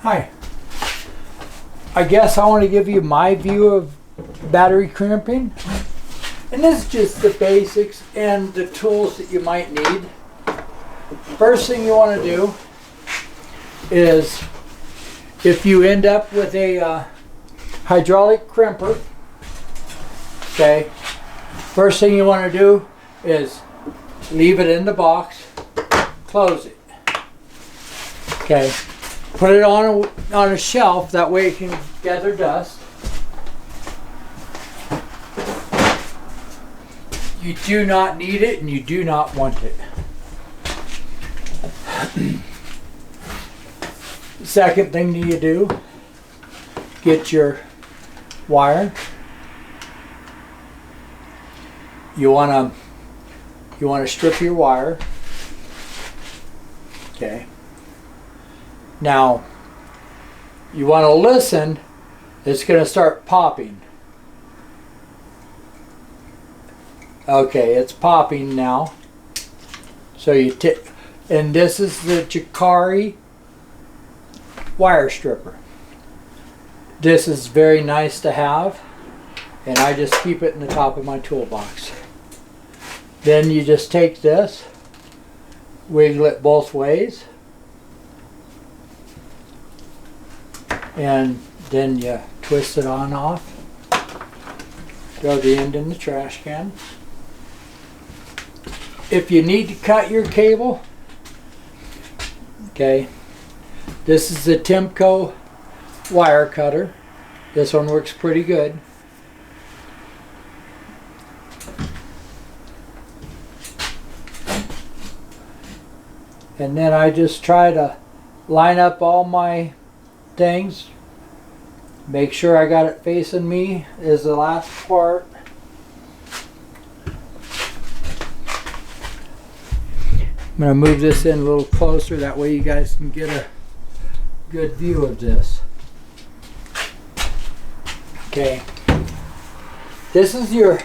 Hi. I guess I want to give you my view of battery crimping. And this is just the basics and the tools that you might need. First thing you want to do is, if you end up with a hydraulic crimper, okay, first thing you want to do is leave it in the box, close it, okay, put it on a shelf, that way it can gather dust. You do not need it and you do not want it. Second thing that you do, get your wire. You want to strip your wire. Okay. Now, you want to listen. It's going to start popping. Okay, it's popping now. So you and this is the Jacari wire stripper. This is very nice to have, and I just keep it in the top of my toolbox. Then you just take this, wiggle it both ways, and then you twist it on off, throw the end in the trash can. If you need to cut your cable, okay, this is the Temco wire cutter. This one works pretty good. And then I just try to line up all my things. Make sure I got it facing me is the last part. I'm going to move this in a little closer, that way you guys can get a good view of this. Okay. This is your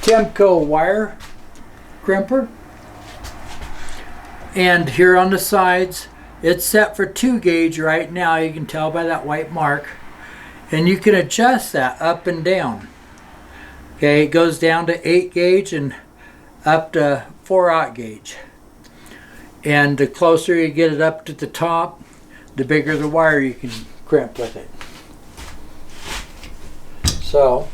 Temco wire crimper. And here on the sides, it's set for 2 gauge right now. You can tell by that white mark. And you can adjust that up and down. Okay, it goes down to 8 gauge and up to 4/0 gauge. And the closer you get it up to the top, the bigger the wire you can crimp with it. So,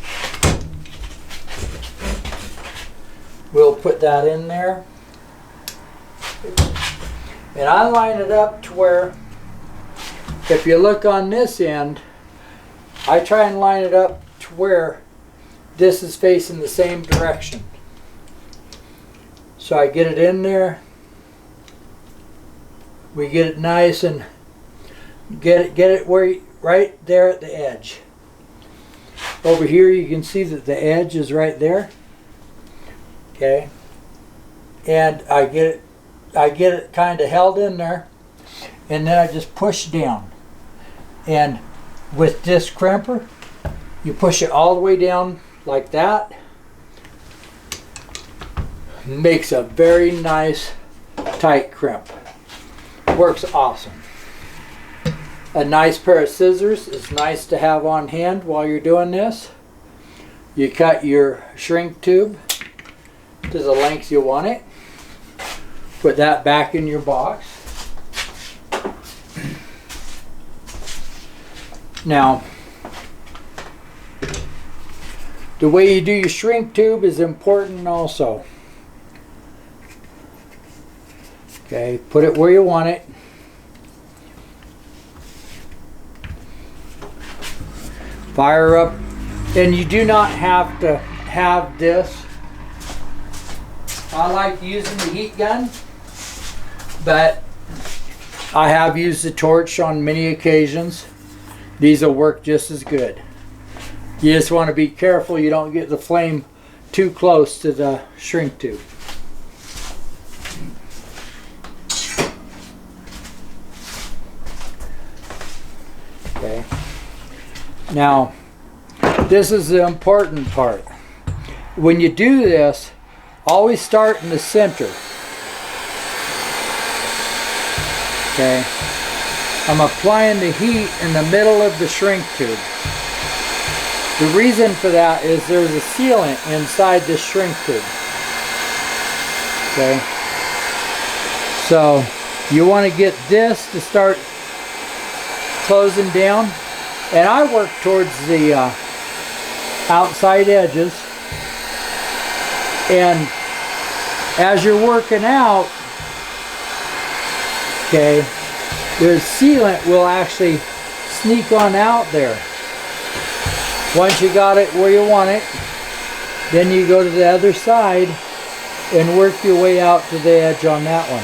we'll put that in there. And I line it up to where, if you look on this end, I try and line it up to where this is facing the same direction. So I get it in there. We get it nice and get it where right there at the edge. Over here you can see that the edge is right there. Okay. And I get it kind of held in there, and then I just push down. And with this crimper, you push it all the way down like that. Makes a very nice tight crimp. Works awesome. A nice pair of scissors is nice to have on hand while you're doing this. You cut your shrink tube to the length you want it. Put that back in your box. Now, the way you do your shrink tube is important also. Okay, put it where you want it. Fire up, and you do not have to have this. I like using the heat gun, but I have used the torch on many occasions. These will work just as good. You just want to be careful you don't get the flame too close to the shrink tube. Okay. Now, this is the important part. When you do this, always start in the center. Okay. I'm applying the heat in the middle of the shrink tube. The reason for that is there's a sealant inside this shrink tube. Okay. So you want to get this to start closing down. And I work towards the outside edges. And as you're working out, okay, the sealant will actually sneak on out there. Once you got it where you want it, then you go to the other side and work your way out to the edge on that one.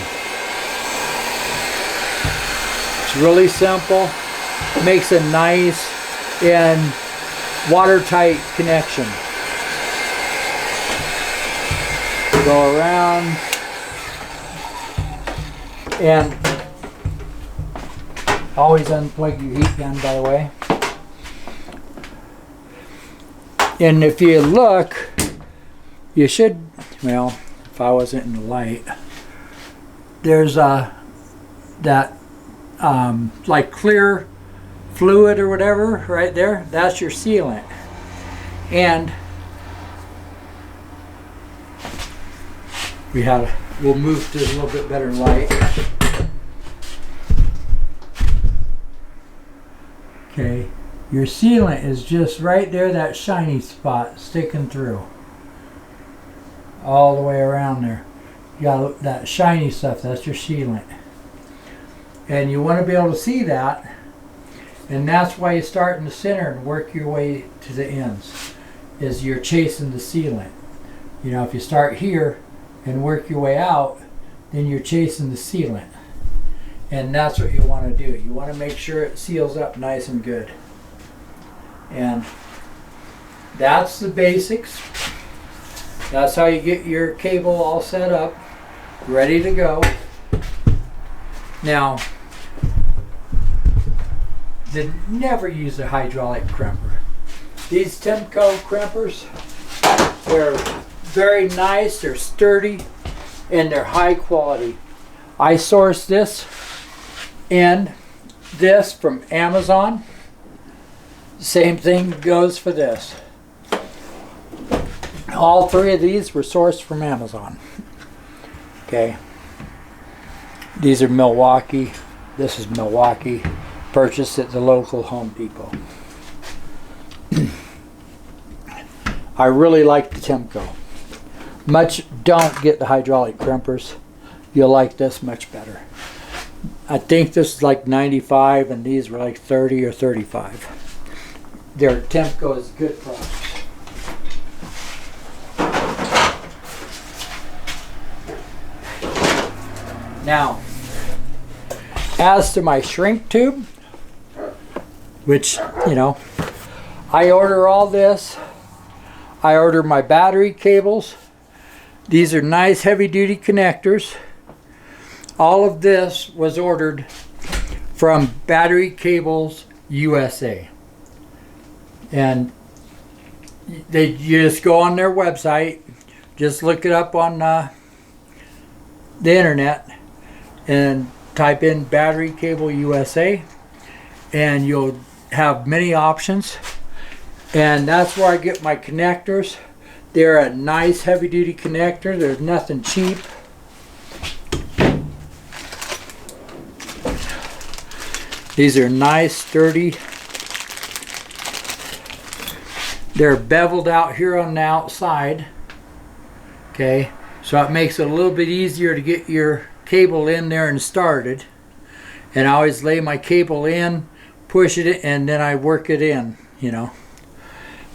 It's really simple. Makes a nice and watertight connection. Go around and always unplug your heat gun, by the way. And if you look, you should, well, if I wasn't in the light, there's that like clear fluid or whatever right there. That's your sealant. And we'll move to a little bit better light. Okay, your sealant is just right there, that shiny spot sticking through all the way around there. You got that shiny stuff, that's your sealant. And you want to be able to see that, and that's why you start in the center and work your way to the ends, is you're chasing the sealant. You know, if you start here and work your way out, then you're chasing the sealant. And that's what you want to do. You want to make sure it seals up nice and good. And that's the basics. That's how you get your cable all set up, ready to go. Now, never use a hydraulic crimper. These Temco crimpers, they're very nice, they're sturdy, and they're high quality. I sourced this and this from Amazon. Same thing goes for this. All three of these were sourced from Amazon. Okay. These are Milwaukee. This is Milwaukee. Purchased at the local Home Depot. I really like the Temco. Don't get the hydraulic crimpers. You'll like this much better. I think this is like 95 and these were like 30 or 35. Their Temco is good product. Now, as to my shrink tube, which, you know, I order all this. I order my battery cables. These are nice heavy duty connectors. All of this was ordered from Battery Cables USA. And you just go on their website, just look it up on the internet and type in Battery Cable USA, and you'll have many options. And that's where I get my connectors. They're a nice heavy duty connector. There's nothing cheap. These are nice, sturdy. They're beveled out here on the outside. Okay, so it makes it a little bit easier to get your cable in there and started. And I always lay my cable in, push it, and then I work it in, you know.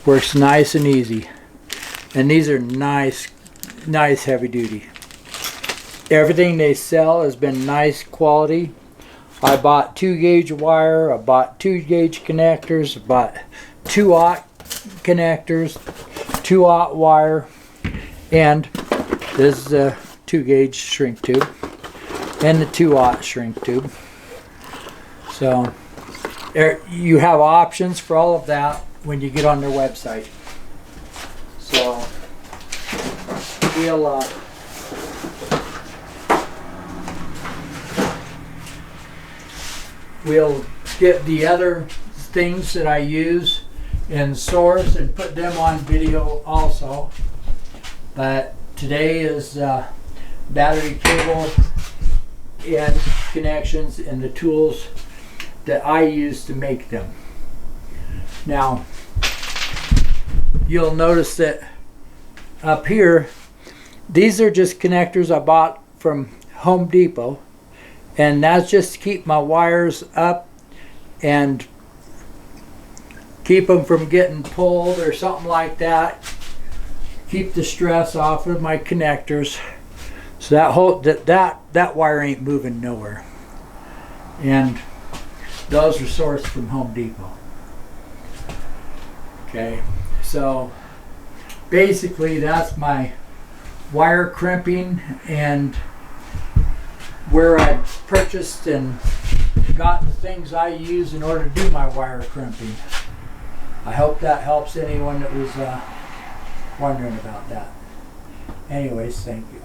Works nice and easy. And these are nice heavy duty. Everything they sell has been nice quality. I bought 2-gauge wire, I bought 2-gauge connectors, I bought 2-aught connectors, 2-aught wire, and this is a 2-gauge shrink tube and the 2-aught shrink tube. So you have options for all of that when you get on their website. So we'll we'll get the other things that I use in source and put them on video also. But today is battery cable and connections and the tools that I use to make them. Now, you'll notice that up here, these are just connectors I bought from Home Depot, and that's just to keep my wires up and keep them from getting pulled or something like that. Keep the stress off of my connectors, so that wire ain't moving nowhere. And those are sourced from Home Depot. Okay, so basically that's my wire crimping and where I purchased and got the things I use in order to do my wire crimping. I hope that helps anyone that was wondering about that. Anyways, thank you.